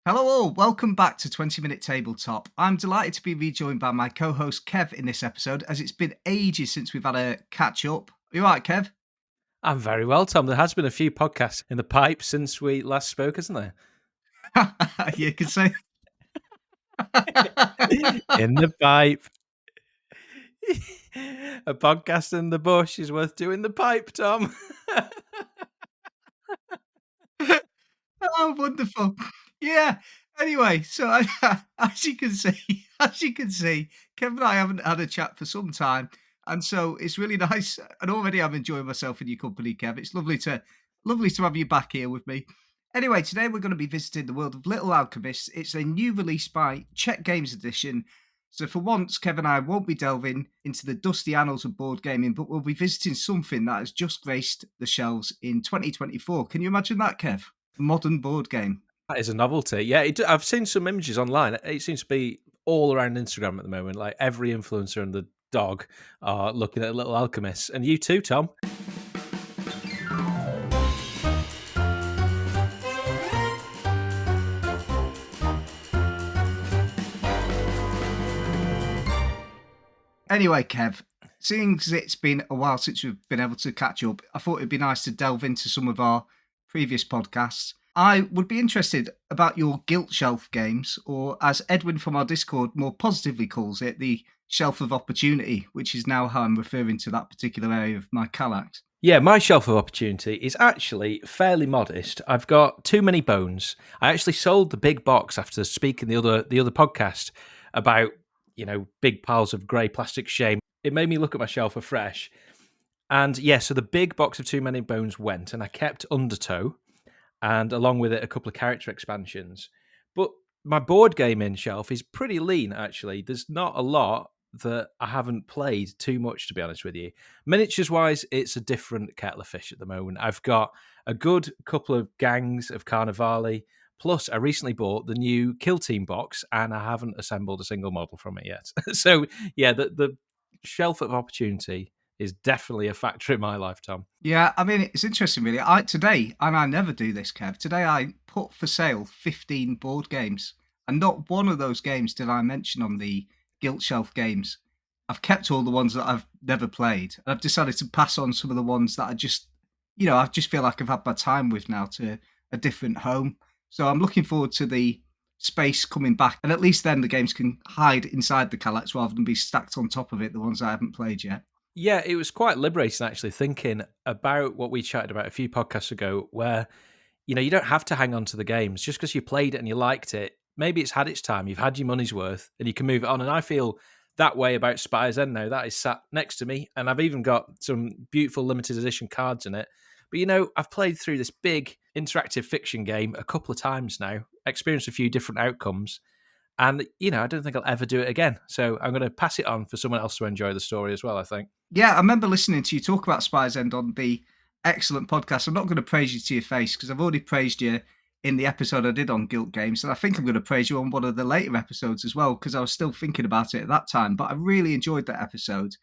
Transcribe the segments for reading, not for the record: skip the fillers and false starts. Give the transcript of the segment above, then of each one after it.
Hello all, welcome back to 20 Minute Tabletop. I'm delighted to be rejoined by my co-host Kev in this episode, as it's been ages since we've had a catch-up. Are you right, Kev? I'm very well, Tom. There has been a few podcasts in the pipe since we last spoke, hasn't there? You can say... In the pipe. A podcast in the bush is worth doing the pipe, Tom. Oh, wonderful. Yeah. Anyway, so as you can see, Kev and I haven't had a chat for some time, and so it's really nice. And already I'm enjoying myself in your company, Kev. It's lovely to have you back here with me. Anyway, today we're going to be visiting the world of Little Alchemists. It's a new release by Czech Games Edition. So for once, Kev and I won't be delving into the dusty annals of board gaming, but we'll be visiting something that has just graced the shelves in 2024. Can you imagine that, Kev? Modern board game. That is a novelty. Yeah, I've seen some images online. It seems to be all around Instagram at the moment. Like every influencer and the dog are looking at Little Alchemists. And you too, Tom. Anyway, Kev, seeing as it's been a while since we've been able to catch up, I thought it'd be nice to delve into some of our previous podcasts. I would be interested about your guilt shelf games, or as Edwin from our Discord more positively calls it, the shelf of opportunity, which is now how I'm referring to that particular area of my Kallax. Yeah, my shelf of opportunity is actually fairly modest. I've got too many bones. I actually sold the big box after speaking the other podcast about, big piles of grey plastic shame. It made me look at my shelf afresh. And yeah, so the big box of Too Many Bones went, and I kept Undertow, and along with it, a couple of character expansions. But my board gaming shelf is pretty lean, actually. There's not a lot that I haven't played too much, to be honest with you. Miniatures wise, it's a different kettle of fish at the moment. I've got a good couple of gangs of Carnivali. Plus, I recently bought the new Kill Team box, and I haven't assembled a single model from it yet. So, yeah, the shelf of opportunity is definitely a factor in my life, Tom. Yeah, I mean, it's interesting, really. Today, and I never do this, Kev, today I put for sale 15 board games, and not one of those games did I mention on the Guilt Shelf games. I've kept all the ones that I've never played. I've decided to pass on some of the ones that I just feel like I've had my time with now to a different home. So I'm looking forward to the space coming back, and at least then the games can hide inside the Kallax rather than be stacked on top of it, the ones I haven't played yet. Yeah, it was quite liberating actually thinking about what we chatted about a few podcasts ago, where, you don't have to hang on to the games just because you played it and you liked it. Maybe it's had its time, you've had your money's worth, and you can move it on. And I feel that way about Spire's End now. That is sat next to me, and I've even got some beautiful limited edition cards in it. But, I've played through this big interactive fiction game a couple of times now, experienced a few different outcomes. And, I don't think I'll ever do it again. So I'm going to pass it on for someone else to enjoy the story as well, I think. Yeah, I remember listening to you talk about Spire's End on the excellent podcast. I'm not going to praise you to your face because I've already praised you in the episode I did on Guilt Games. And I think I'm going to praise you on one of the later episodes as well because I was still thinking about it at that time. But I really enjoyed that episode.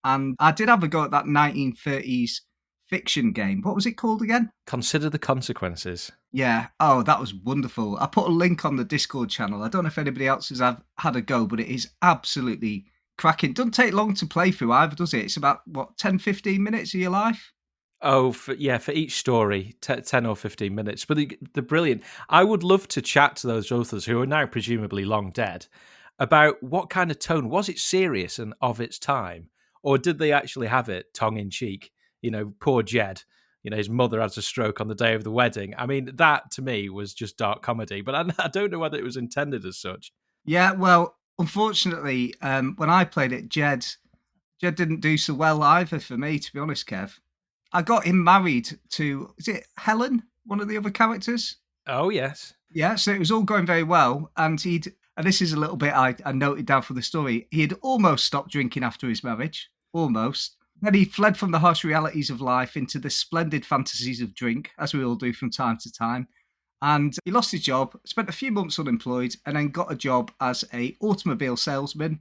And I did have a go at that 1930s fiction game. What was it called again? Consider the Consequences. Yeah. Oh, that was wonderful. I put a link on the Discord channel. I don't know if anybody else has had a go, but it is absolutely cracking. Doesn't take long to play through either, does it? It's about, 10, 15 minutes of your life? Oh, for each story, 10 or 15 minutes. But they're brilliant. I would love to chat to those authors who are now presumably long dead about what kind of tone. Was it serious and of its time? Or did they actually have it tongue-in-cheek? Poor Jed. His mother has a stroke on the day of the wedding. I mean, that to me was just dark comedy. But I don't know whether it was intended as such. Yeah, well, unfortunately, when I played it, Jed didn't do so well either for me, to be honest, Kev. I got him married to, is it Helen, one of the other characters? Oh, yes. Yeah, so it was all going very well. And this is a little bit I noted down for the story, he had almost stopped drinking after his marriage. Almost. Then he fled from the harsh realities of life into the splendid fantasies of drink, as we all do from time to time. And he lost his job, spent a few months unemployed, and then got a job as a automobile salesman.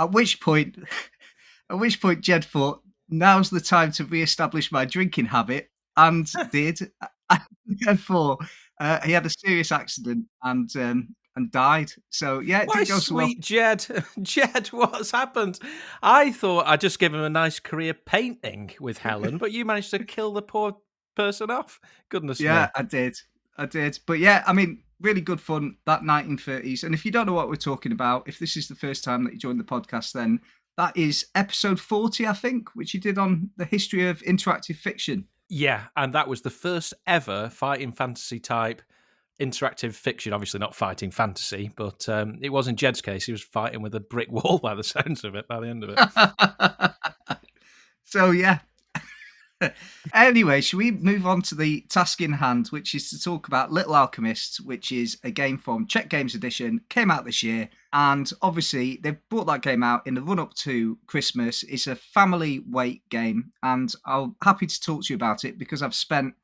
At which point, Jed thought, now's the time to re-establish my drinking habit, and did. And therefore, He had a serious accident and died. So yeah, it Why, didn't go so well. sweet Jed. Jed, what's happened? I thought I'd just give him a nice career painting with Helen, but you managed to kill the poor person off. Goodness Yeah, me. I did. I did. But yeah, I mean, really good fun, that 1930s. And if you don't know what we're talking about, if this is the first time that you joined the podcast, then that is episode 40, I think, which you did on the history of interactive fiction. Yeah, and that was the first ever fighting fantasy type interactive fiction. Obviously not fighting fantasy, but it was in Jed's case. He was fighting with a brick wall by the sounds of it, by the end of it. So yeah. Anyway, should we move on to the task in hand, which is to talk about Little Alchemists, which is a game from Czech Games Edition, came out this year, and obviously they brought that game out in the run up to Christmas. It's a family weight game, and I'm happy to talk to you about it because I've spent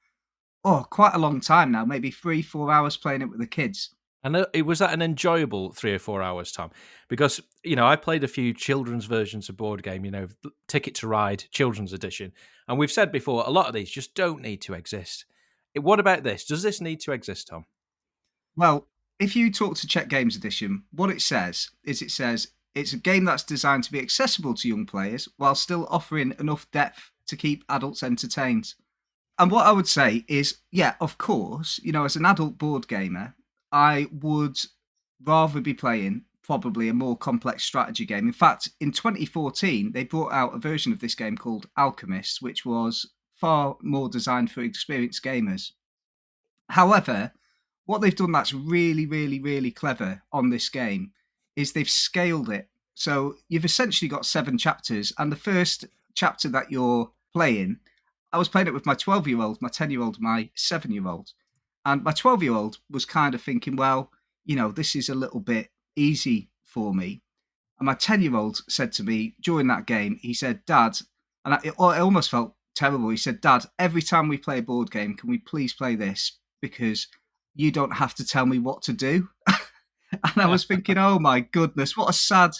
quite a long time now, maybe 3-4 hours playing it with the kids. And it was that an enjoyable 3 or 4 hours, Tom? Because, I played a few children's versions of board game, Ticket to Ride, children's edition. And we've said before, a lot of these just don't need to exist. What about this? Does this need to exist, Tom? Well, if you talk to Czech Games Edition, what it says is it's a game that's designed to be accessible to young players while still offering enough depth to keep adults entertained. And what I would say is, yeah, of course, as an adult board gamer, I would rather be playing probably a more complex strategy game. In fact, in 2014, they brought out a version of this game called Alchemists, which was far more designed for experienced gamers. However, what they've done that's really, really, really clever on this game is they've scaled it. So you've essentially got 7 chapters, and the first chapter that you're playing, I was playing it with my 12-year-old, my 10-year-old, my 7-year-old. And my 12-year-old was kind of thinking, well, this is a little bit easy for me. And my 10-year-old said to me during that game, he said, Dad, and I almost felt terrible. He said, Dad, every time we play a board game, can we please play this? Because you don't have to tell me what to do. And I was thinking, oh my goodness, what a sad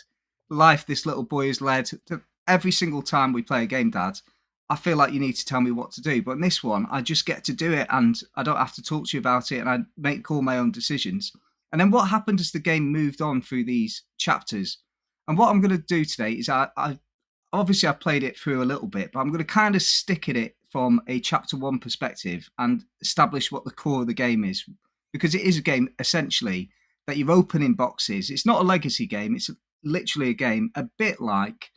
life this little boy has led. Every single time we play a game, Dad, I feel like you need to tell me what to do. But in this one, I just get to do it and I don't have to talk to you about it and I make all my own decisions. And then what happened as the game moved on through these chapters? And what I'm going to do today is I obviously I've played it through a little bit, but I'm going to kind of stick at it from a chapter 1 perspective and establish what the core of the game is. Because it is a game essentially that you're opening boxes. It's not a legacy game. It's literally a game a bit like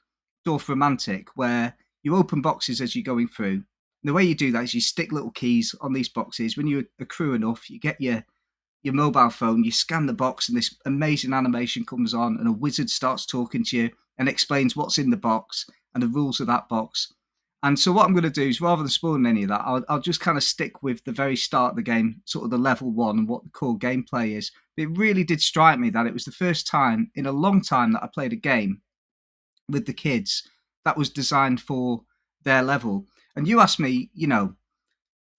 Dorf Romantic, where you open boxes as you're going through. And the way you do that is you stick little keys on these boxes. When you accrue enough, you get your mobile phone, you scan the box, and this amazing animation comes on, and a wizard starts talking to you and explains what's in the box and the rules of that box. And so what I'm going to do is, rather than spoiling any of that, I'll just kind of stick with the very start of the game, sort of the level 1 and what the core gameplay is. But it really did strike me that it was the first time in a long time that I played a game with the kids that was designed for their level. And you asked me,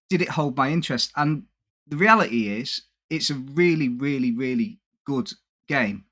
did it hold my interest? And the reality is, it's a really, really, really good game.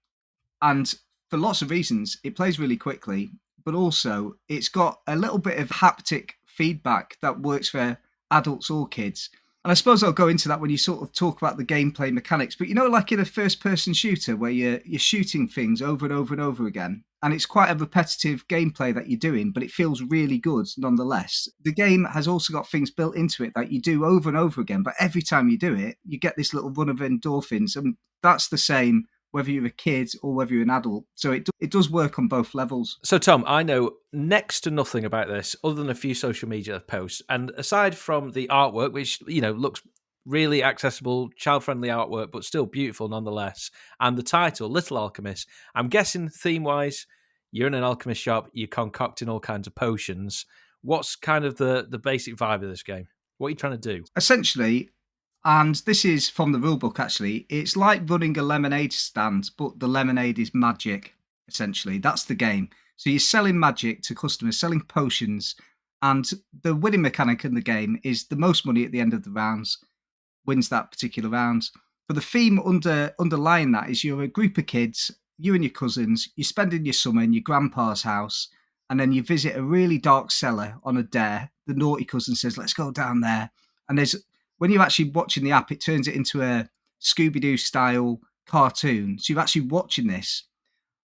And for lots of reasons, it plays really quickly, but also it's got a little bit of haptic feedback that works for adults or kids. And I suppose I'll go into that when you sort of talk about the gameplay mechanics. But like in a first-person shooter where you're shooting things over and over and over again, and it's quite a repetitive gameplay that you're doing, but it feels really good nonetheless. The game has also got things built into it that you do over and over again, but every time you do it, you get this little run of endorphins, and that's the same whether you're a kid or whether you're an adult. So it does work on both levels. So, Tom, I know next to nothing about this other than a few social media posts. And aside from the artwork, which, looks really accessible, child-friendly artwork, but still beautiful nonetheless, and the title, Little Alchemist, I'm guessing theme-wise, you're in an alchemist shop, you're concocting all kinds of potions. What's kind of the basic vibe of this game? What are you trying to do? Essentially, and this is from the rulebook actually, it's like running a lemonade stand, but the lemonade is magic, essentially. That's the game. So you're selling magic to customers, selling potions, and the winning mechanic in the game is the most money at the end of the rounds wins that particular round. But the theme underlying that is you're a group of kids, you and your cousins, you're spending your summer in your grandpa's house, and then you visit a really dark cellar on a dare. The naughty cousin says, let's go down there. And there's when you're actually watching the app, it turns it into a Scooby Doo style cartoon. So you're actually watching this.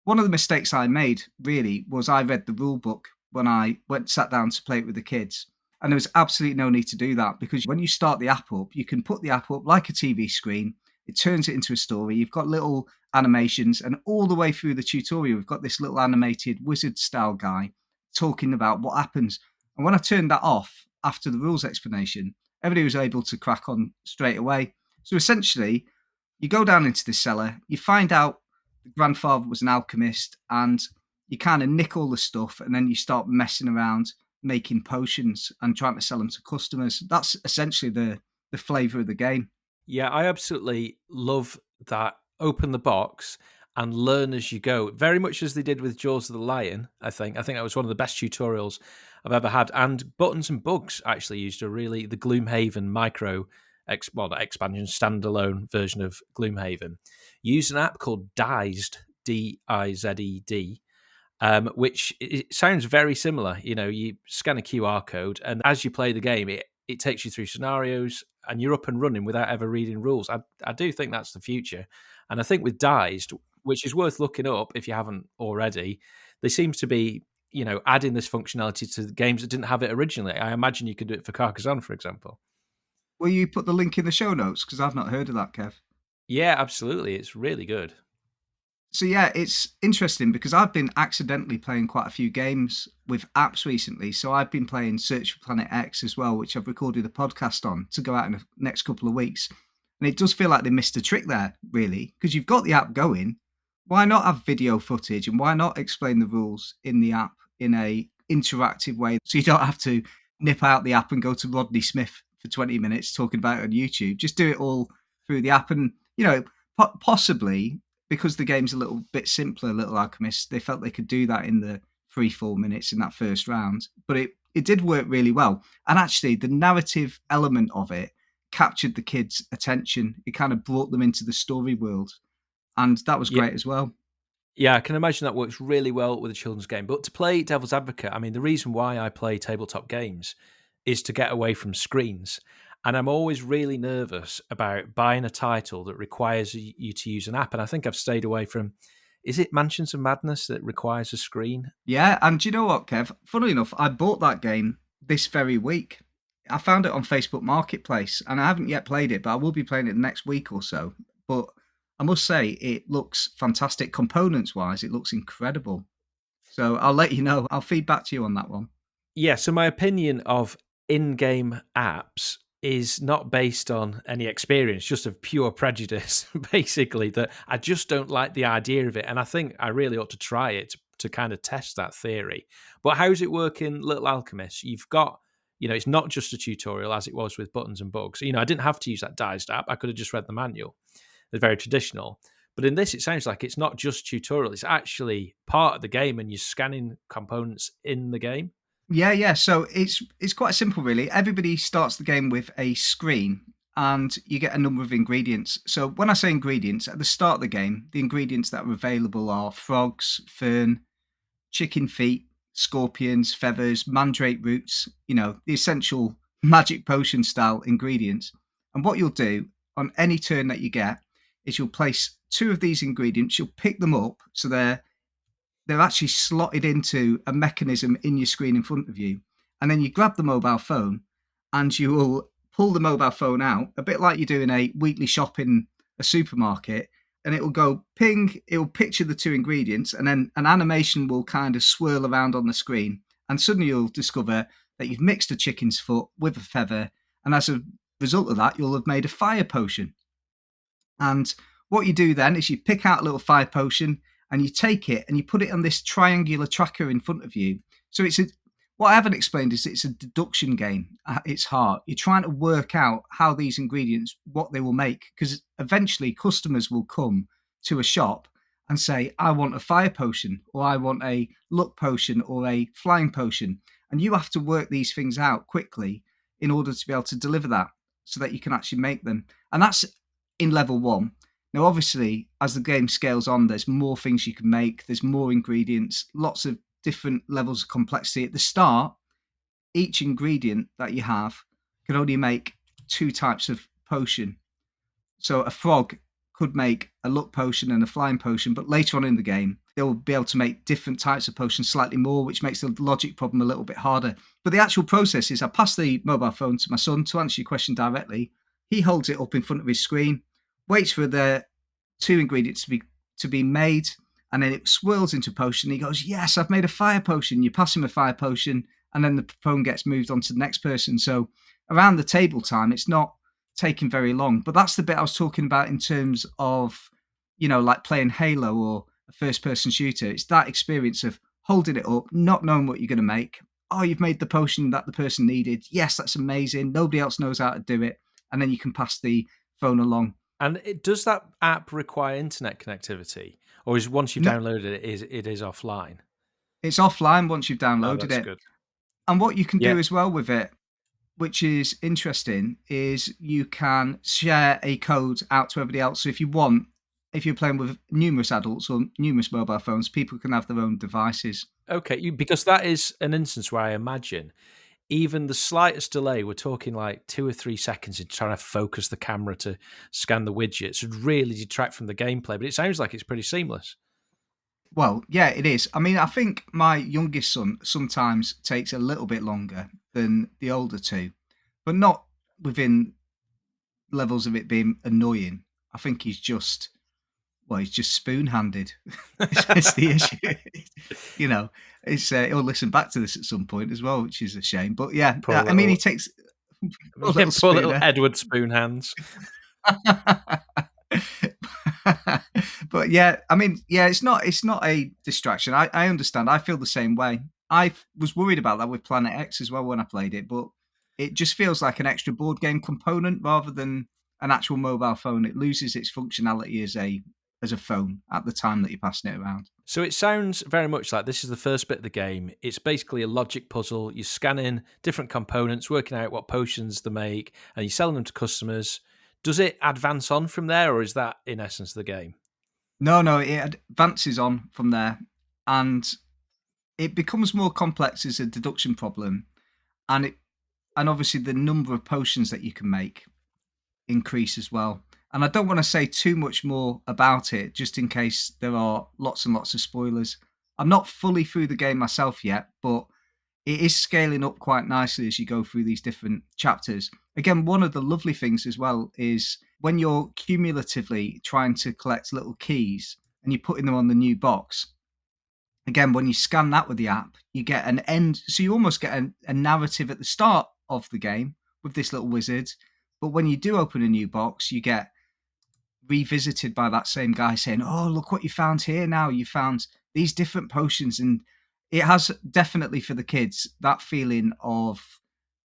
One of the mistakes I made really was I read the rule book when I went sat down to play it with the kids. And there was absolutely no need to do that because when you start the app up, you can put the app up like a TV screen. It turns it into a story. You've got little animations, and all the way through the tutorial, we've got this little animated wizard style guy talking about what happens. And when I turned that off after the rules explanation, everybody was able to crack on straight away. So essentially, you go down into this cellar, you find out the grandfather was an alchemist, and you kind of nick all the stuff, and then you start messing around making potions and trying to sell them to customers. That's essentially the flavor of the game. Yeah, I absolutely love that. Open the box and learn as you go. Very much as they did with Jaws of the Lion, I think. I think that was one of the best tutorials I've ever had. And Buttons and Bugs actually used the Gloomhaven micro, not expansion, standalone version of Gloomhaven. Used an app called Dized, Dized, which it sounds very similar. You know, you scan a QR code, and as you play the game, it takes you through scenarios, and you're up and running without ever reading rules. I do think that's the future, and I think with Dized, which is worth looking up if you haven't already, they seem to be adding this functionality to the games that didn't have it originally. I imagine you could do it for Carcassonne, for example. Will you put the link in the show notes? Because I've not heard of that, Kev. Yeah, absolutely. It's really good. So yeah, it's interesting because I've been accidentally playing quite a few games with apps recently. So I've been playing Search for Planet X as well, which I've recorded a podcast on to go out in the next couple of weeks. And it does feel like they missed a trick there, really, because you've got the app going. Why not have video footage, and why not explain the rules in the app in a interactive way so you don't have to nip out the app and go to Rodney Smith for 20 minutes talking about it on YouTube. Just do it all through the app. And possibly because the game's a little bit simpler, Little Alchemists, they felt they could do that in the 3-4 minutes in that first round. But it did work really well. And actually, the narrative element of it captured the kids' attention. It kind of brought them into the story world. And that was Yeah, great as well. yeah, I can imagine that works really well with a children's game. But to play devil's advocate, I mean, the reason why I play tabletop games is to get away from screens. And I'm always really nervous about buying a title that requires you to use an app. And I think I've stayed away from, is it Mansions of Madness that requires a screen? Yeah, and do you know what, Kev? Funnily enough, I bought that game this very week. I found it on Facebook Marketplace, and I haven't yet played it, but I will be playing it the next week or so. But I must say, it looks fantastic. Components-wise, it looks incredible. So I'll let you know. I'll feed back to you on that one. Yeah, so my opinion of in-game apps is not based on any experience, just of pure prejudice, basically, that I just don't like the idea of it. And I think I really ought to try it to kind of test that theory. But how's it work in Little Alchemist? You've got, it's not just a tutorial as it was with Buttons and Bugs. I didn't have to use that Dized app. I could have just read the manual. They're very traditional. But in this, it sounds like it's not just tutorial. It's actually part of the game, and you're scanning components in the game. Yeah. So it's quite simple, really. Everybody starts the game with a screen, and you get a number of ingredients. So when I say ingredients, at the start of the game, the ingredients that are available are frogs, fern, chicken feet, scorpions, feathers, mandrake roots, the essential magic potion style ingredients. And what you'll do on any turn that you get is you'll place two of these ingredients, you'll pick them up so they're actually slotted into a mechanism in your screen in front of you. And then you grab the mobile phone and you will pull the mobile phone out, a bit like you do in a weekly shop in a supermarket, and it will go ping, it will picture the two ingredients, and then an animation will kind of swirl around on the screen. And suddenly you'll discover that you've mixed a chicken's foot with a feather. And as a result of that, you'll have made a fire potion. And what you do then is you pick out a little fire potion and you take it and you put it on this triangular tracker in front of you. So what I haven't explained is it's a deduction game at its heart. You're trying to work out how these ingredients, what they will make, because eventually customers will come to a shop and say, I want a fire potion, or I want a luck potion, or a flying potion. And you have to work these things out quickly in order to be able to deliver that so that you can actually make them. And that's in level 1. Now, obviously, as the game scales on, there's more things you can make. There's more ingredients, lots of different levels of complexity. At the start, each ingredient that you have can only make two types of potion. So a frog could make a luck potion and a flying potion, but later on in the game, they'll be able to make different types of potions slightly more, which makes the logic problem a little bit harder. But the actual process is I pass the mobile phone to my son to answer your question directly. He holds it up in front of his screen, waits for the two ingredients to be made, and then it swirls into potion. He goes, "Yes, I've made a fire potion." You pass him a fire potion, and then the phone gets moved on to the next person. So around the table time, it's not taking very long. But that's the bit I was talking about in terms of, like playing Halo or a first person shooter. It's that experience of holding it up, not knowing what you're going to make. Oh, you've made the potion that the person needed. Yes, that's amazing. Nobody else knows how to do it. And then you can pass the phone along. And does that app require internet connectivity, or is once you've No, downloaded it, it is offline? it's offline once you've Oh, downloaded that's it. good. And what you can Yeah. do as well with it, which is interesting, is you can share a code out to everybody else. So if you want, if you're playing with numerous adults or numerous mobile phones, people can have their own devices. Okay, because that is an instance where I imagine even the slightest delay, we're talking like 2 or 3 seconds in trying to focus the camera to scan the widgets, would really detract from the gameplay. But it sounds like it's pretty seamless. Well, yeah, it is. I mean, I think my youngest son sometimes takes a little bit longer than the older two, but not within levels of it being annoying. I think he's just spoon-handed. It's the issue. you know, it's he'll listen back to this at some point as well, which is a shame. But yeah, Poor I mean, he little, takes a yeah, little poor little spooner. Edward Spoonhands. But yeah, I mean, yeah, it's not a distraction. I understand. I feel the same way. Was worried about that with Planet X as well when I played it, but it just feels like an extra board game component rather than an actual mobile phone. It loses its functionality as a phone at the time that you're passing it around. So it sounds very much like this is the first bit of the game. It's basically a logic puzzle. You're scanning different components, working out what potions they make, and you're selling them to customers. Does it advance on from there, or is that in essence the game? No, no, it advances on from there, and it becomes more complex as a deduction problem, and obviously the number of potions that you can make increase as well. And I don't want to say too much more about it, just in case there are lots and lots of spoilers. I'm not fully through the game myself yet, but it is scaling up quite nicely as you go through these different chapters. Again, one of the lovely things as well is when you're cumulatively trying to collect little keys and you're putting them on the new box. Again, when you scan that with the app, you get an end. So you almost get a narrative at the start of the game with this little wizard. But when you do open a new box, you get revisited by that same guy saying, "Oh, look what you found here now. You found these different potions." And it has definitely for the kids that feeling of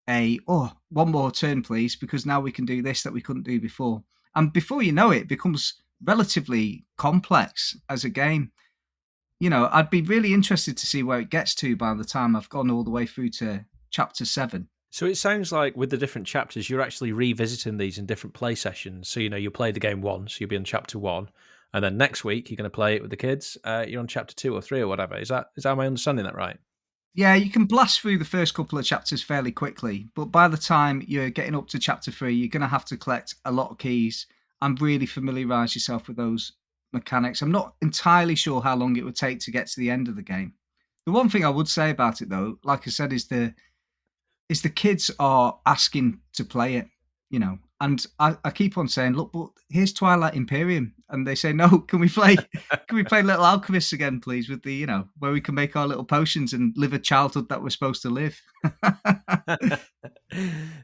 one more turn, please, because now we can do this that we couldn't do before. And before you know it, it becomes relatively complex as a game. I'd be really interested to see where it gets to by the time I've gone all the way through to chapter 7. So it sounds like with the different chapters, you're actually revisiting these in different play sessions. So, you'll play the game once, you'll be on chapter 1, and then next week you're going to play it with the kids. You're on chapter 2 or 3 or whatever. Am I understanding that right? Yeah, you can blast through the first couple of chapters fairly quickly, but by the time you're getting up to chapter 3, you're going to have to collect a lot of keys and really familiarize yourself with those mechanics. I'm not entirely sure how long it would take to get to the end of the game. The one thing I would say about it, though, like I said, is the kids are asking to play it, and I keep on saying, look, but here's Twilight Imperium, and they say, no, can we play Little Alchemists again, please, with the, where we can make our little potions and live a childhood that we're supposed to live.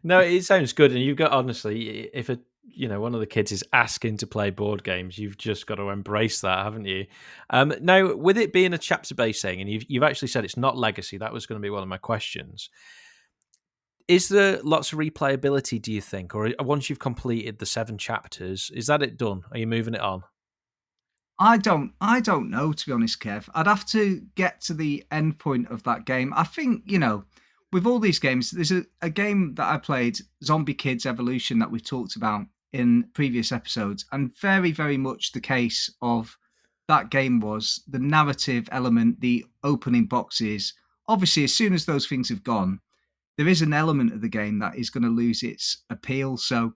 No, it sounds good, and you've got honestly, if one of the kids is asking to play board games, you've just got to embrace that, haven't you? Now, with it being a chapter-based thing, and you've actually said it's not legacy, that was going to be one of my questions. Is there lots of replayability, do you think? Or once you've completed the 7 chapters, is that it done? Are you moving it on? I don't know, to be honest, Kev. I'd have to get to the end point of that game. I think, with all these games, there's a game that I played, Zombie Kids Evolution, that we've talked about in previous episodes, and very, very much the case of that game was the narrative element, the opening boxes. Obviously, as soon as those things have gone, there is an element of the game that is going to lose its appeal. So,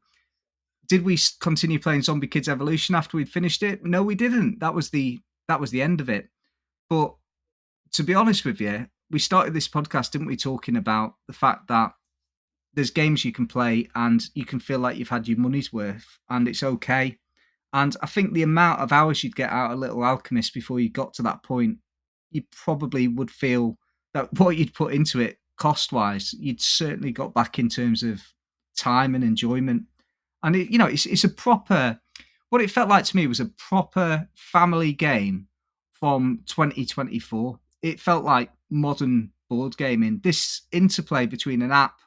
did we continue playing Zombie Kids Evolution after we'd finished it? No, we didn't. That was the end of it. But to be honest with you, we started this podcast, didn't we, talking about the fact that there's games you can play and you can feel like you've had your money's worth and it's okay. And I think the amount of hours you'd get out of Little Alchemist before you got to that point, you probably would feel that what you'd put into it cost wise, you'd certainly got back in terms of time and enjoyment. And it's a proper, what it felt like to me was a proper family game from 2024. It felt like modern board gaming. This interplay between an app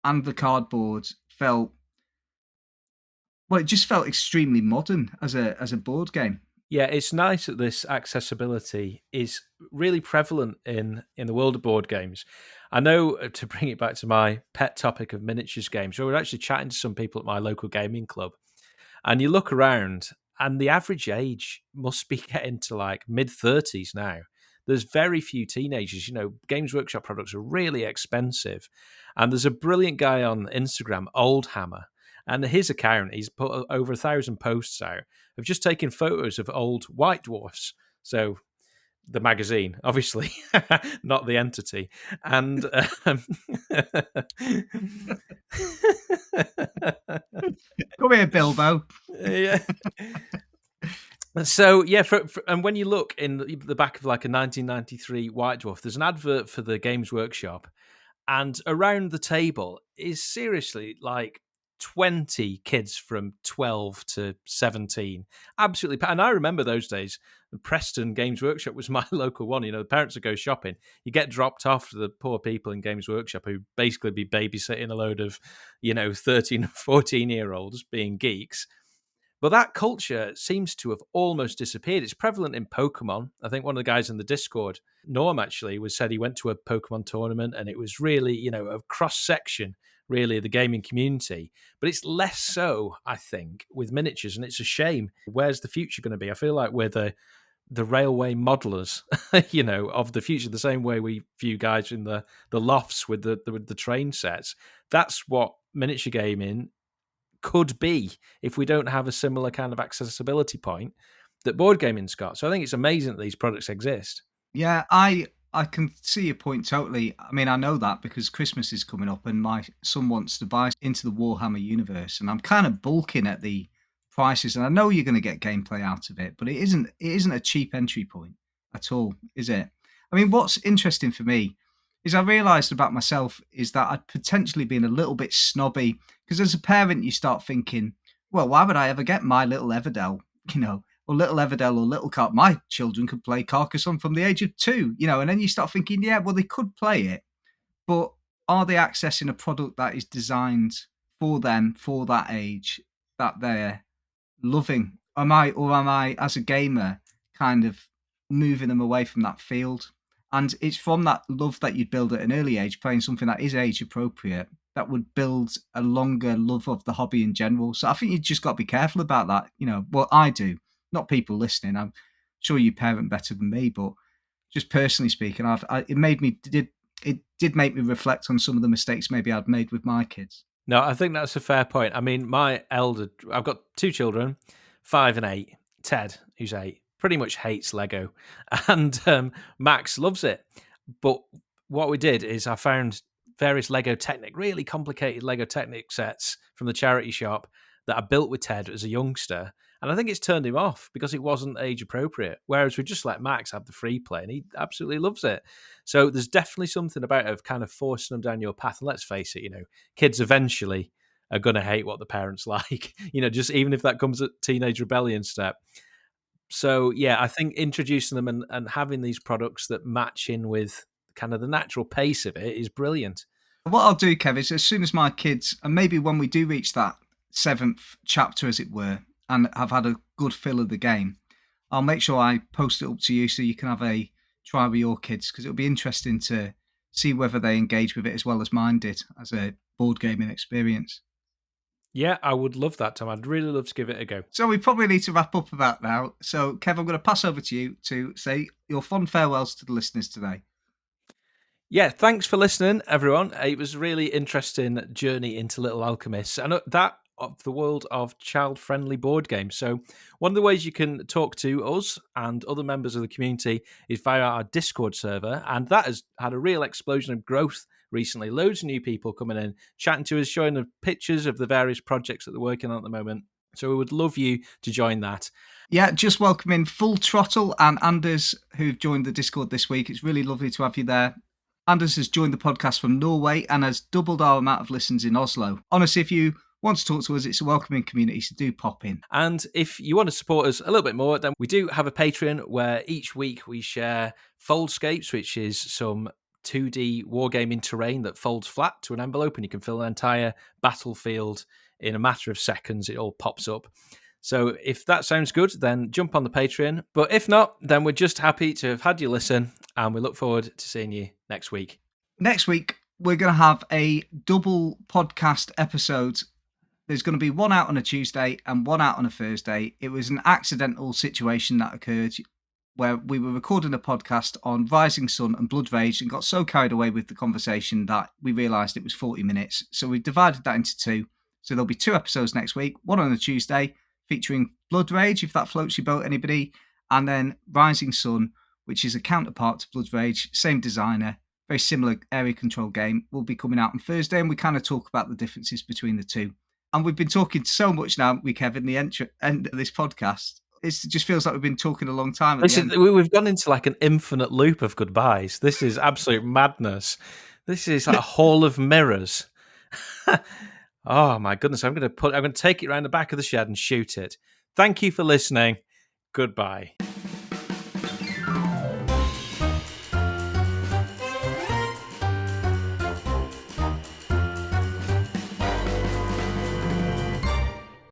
and the cardboard felt, well, it just felt extremely modern as a board game. Yeah, it's nice that this accessibility is really prevalent in the world of board games. I know, to bring it back to my pet topic of miniatures games, we were actually chatting to some people at my local gaming club, and you look around, and the average age must be getting to like mid-30s now. There's very few teenagers. Games Workshop products are really expensive. And there's a brilliant guy on Instagram, Old Hammer, and his account, he's put over 1,000 posts out of just taking photos of old white dwarfs. So the magazine, obviously, not the entity. And Come here, Bilbo. yeah. So yeah, and when you look in the back of like a 1993 White Dwarf, there's an advert for the Games Workshop, and around the table is seriously like 20 kids from 12 to 17. Absolutely. And I remember those days. Preston Games Workshop was my local one. The parents would go shopping. You get dropped off to the poor people in Games Workshop who basically be babysitting a load of, 13 and 14-year-olds being geeks. But that culture seems to have almost disappeared. It's prevalent in Pokemon. I think one of the guys in the Discord, Norm, actually, said he went to a Pokemon tournament and it was really, a cross section, really, of the gaming community. But it's less so, I think, with miniatures, and it's a shame. Where's the future going to be? I feel like we're the railway modelers, of the future, the same way we view guys in the lofts with the train sets. That's what miniature gaming could be if we don't have a similar kind of accessibility point that board gaming's got. So I think it's amazing that these products exist. Yeah, I can see your point totally. I mean, I know that because Christmas is coming up and my son wants to buy into the Warhammer universe, and I'm kind of bulking at the prices. And I know you're going to get gameplay out of it, but it isn't a cheap entry point at all, is it? I mean, what's interesting for me is I realised about myself is that I'd potentially been a little bit snobby because as a parent you start thinking, well, why would I ever get my little Everdell, or Little Everdell or Little Car? My children could play Carcassonne from the age of 2, and then you start thinking, yeah, well, they could play it, but are they accessing a product that is designed for them, for that age, that they're loving? Am I, as a gamer, kind of moving them away from that field? And it's from that love that you'd build at an early age, playing something that is age appropriate, that would build a longer love of the hobby in general. So I think you just got to be careful about that. Well, I do, not people listening. I'm sure you parent better than me, but just personally speaking, it did make me reflect on some of the mistakes maybe I'd made with my kids. No, I think that's a fair point. I mean, I've got 2 children, 5 and 8. Ted, who's 8, pretty much hates Lego, and Max loves it. But what we did is I found various really complicated Lego Technic sets from the charity shop that I built with Ted as a youngster. And I think it's turned him off because it wasn't age appropriate. Whereas we just let Max have the free play and he absolutely loves it. So there's definitely something about it of kind of forcing them down your path. And let's face it, kids eventually are going to hate what the parents like, just even if that comes at teenage rebellion step. So yeah, I think introducing them and having these products that match in with kind of the natural pace of it is brilliant. What I'll do, Kev, is as soon as my kids, and maybe when we do reach that 7th chapter, as it were, and have had a good fill of the game, I'll make sure I post it up to you so you can have a try with your kids, because it'll be interesting to see whether they engage with it as well as mine did as a board gaming experience. Yeah, I would love that, Tom. I'd really love to give it a go. So we probably need to wrap up about now. So, Kev, I'm going to pass over to you to say your fond farewells to the listeners today. Yeah, thanks for listening, everyone. It was a really interesting journey into Little Alchemists and that of the world of child-friendly board games. So one of the ways you can talk to us and other members of the community is via our Discord server, and that has had a real explosion of growth recently. Loads of new people coming in, chatting to us, showing the pictures of the various projects that they're working on at the moment. So we would love you to join that. Yeah, just welcoming Full Throttle and Anders, who've joined the Discord this week. It's really lovely to have you there. Anders has joined the podcast from Norway and has doubled our amount of listens in Oslo. Honestly, if you want to talk to us, it's a welcoming community, so do pop in. And if you want to support us a little bit more, then we do have a Patreon where each week we share Foldscapes, which is some 2D wargaming terrain that folds flat to an envelope, and you can fill an entire battlefield in a matter of seconds. It all pops up. So if that sounds good, then jump on the Patreon. But if not, then we're just happy to have had you listen, and we look forward to seeing you next week. Next week, we're going to have a double podcast episode. There's going to be one out on a Tuesday and one out on a Thursday. It was an accidental situation that occurred where we were recording a podcast on Rising Sun and Blood Rage and got so carried away with the conversation that we realised it was 40 minutes. So we divided that into two. So there'll be 2 episodes next week, one on a Tuesday featuring Blood Rage, if that floats your boat, anybody, and then Rising Sun, which is a counterpart to Blood Rage, same designer, very similar area control game, will be coming out on Thursday, and we kind of talk about the differences between the two. And we've been talking so much now, Kevin, the end of this podcast. It just feels like we've been talking a long time. We've gone into like an infinite loop of goodbyes. This is absolute madness. This is like a hall of mirrors. Oh my goodness! I'm going to take it around the back of the shed and shoot it. Thank you for listening. Goodbye.